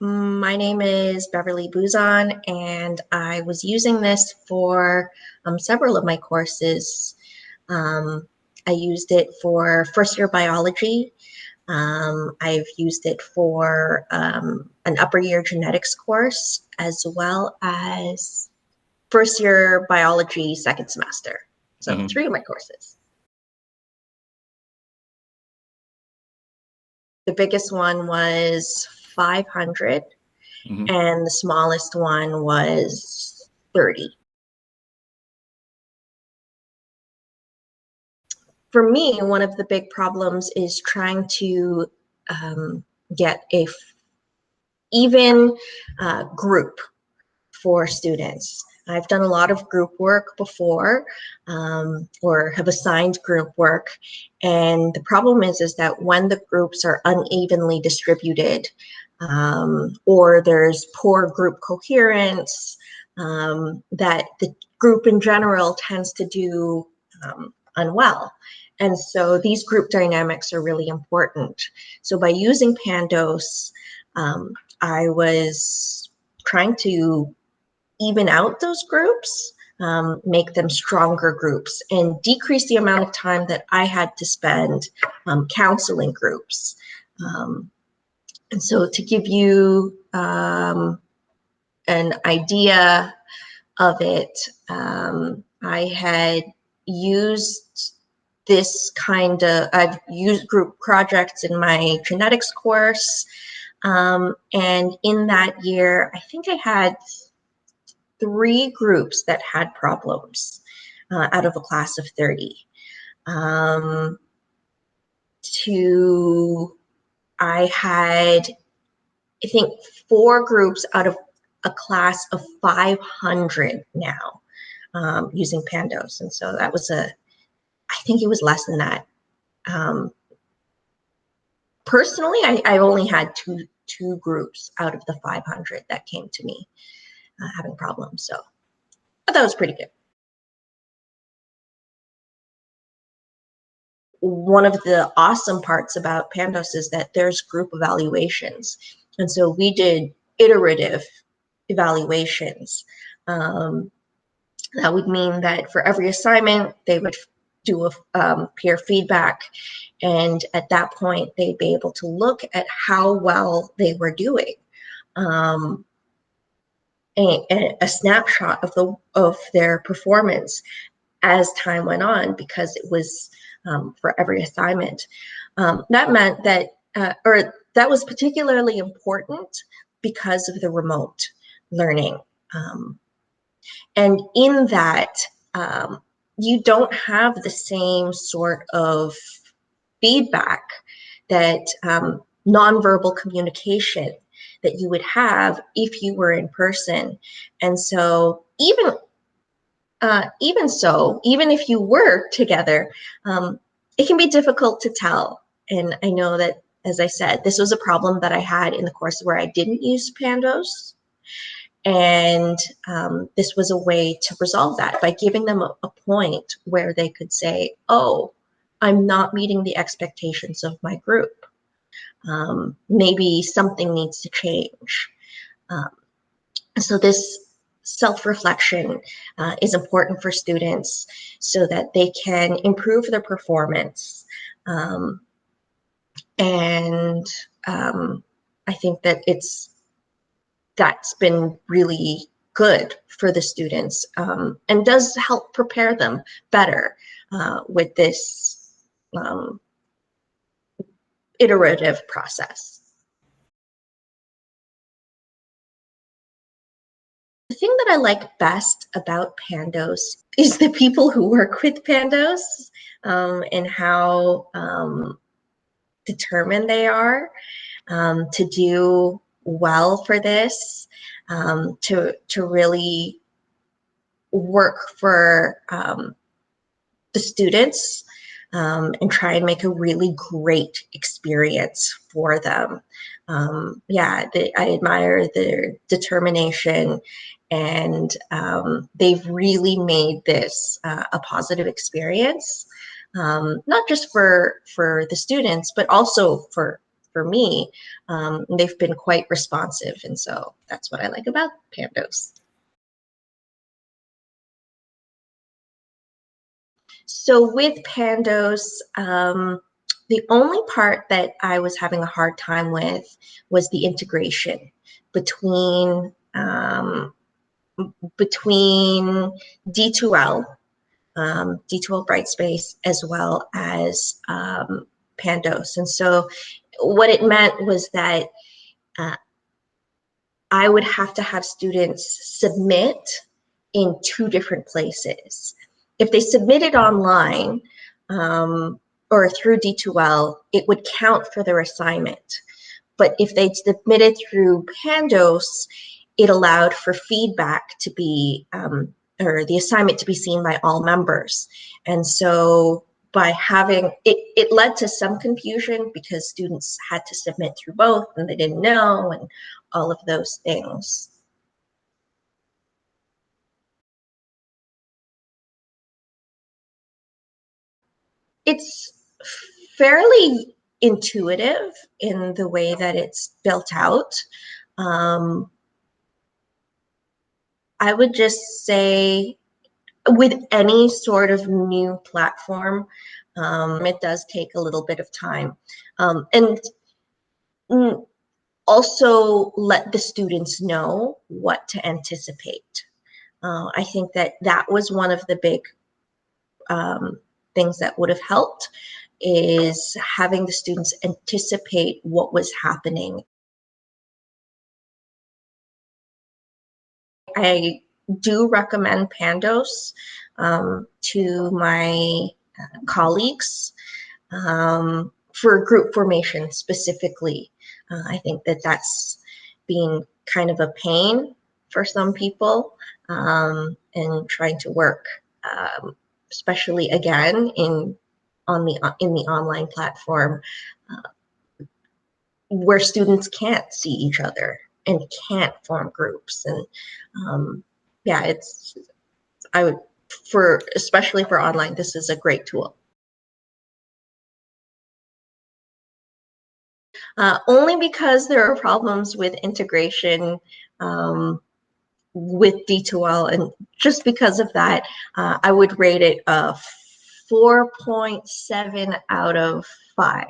My name is Beverlee Buzon, and I was using this for several of my courses. I used it for first year biology. I've used it for an upper year genetics course, as well as first year biology second semester. So 3 of my courses. The biggest one was 500, and the smallest one was 30. For me, one of the big problems is trying to get a even group for students. I've done a lot of group work before, or have assigned group work, and the problem is that when the groups are unevenly distributed, or there's poor group coherence, that the group in general tends to do unwell. And so these group dynamics are really important. So by using Pandos, I was trying to even out those groups, make them stronger groups, and decrease the amount of time that I had to spend counseling groups. And so to give you an idea of it, I had used this I've used group projects in my genetics course. And in that year, I think I had 3 groups that had problems out of a class of 30. I had, I think, 4 groups out of a class of 500 now using Pandos. And so that was I think it was less than that. Personally, I only had two groups out of the 500 that came to me having problems. So I thought it was pretty good. One of the awesome parts about Pandos is that there's group evaluations. And so we did iterative evaluations. That would mean that for every assignment, they would do a peer feedback. And at that point, they'd be able to look at how well they were doing. A snapshot of their performance as time went on, because it was for every assignment. That meant that, or that was particularly important because of the remote learning. And in that, you don't have the same sort of feedback that nonverbal communication that you would have if you were in person. And so even if you were together, it can be difficult to tell. And I know that, as I said, this was a problem that I had in the course where I didn't use Pandos. And this was a way to resolve that by giving them a point where they could say, oh, I'm not meeting the expectations of my group. Maybe something needs to change. So this self-reflection is important for students so that they can improve their performance. And I think that that's been really good for the students, and does help prepare them better with this iterative process. The thing that I like best about Pandos is the people who work with Pandos, and how determined they are to do well for this, to really work for the students, and try and make a really great experience for them. Yeah, I admire their determination, and they've really made this a positive experience, not just for the students, but also for for me. They've been quite responsive, and so that's what I like about Pandos. So with Pandos, the only part that I was having a hard time with was the integration between D2L, D2L Brightspace, as well as Pandos. And so what it meant was that I would have to have students submit in two different places. If they submitted online or through D2L, it would count for their assignment. But if they submitted through Pandos, it allowed for feedback to be, or the assignment to be seen by all members. And so by having, it led to some confusion because students had to submit through both and they didn't know, and all of those things. It's fairly intuitive in the way that it's built out. I would just say with any sort of new platform, it does take a little bit of time. And also let the students know what to anticipate. I think that that was one of the big things that would have helped, is having the students anticipate what was happening. I do recommend Pandos to my colleagues for group formation specifically. I think that that's been kind of a pain for some people, and trying to work, especially again in the online platform, where students can't see each other and can't form groups. And yeah, especially for online, this is a great tool. Only because there are problems with integration with D2L, and just because of that, I would rate it a 4.7 out of 5.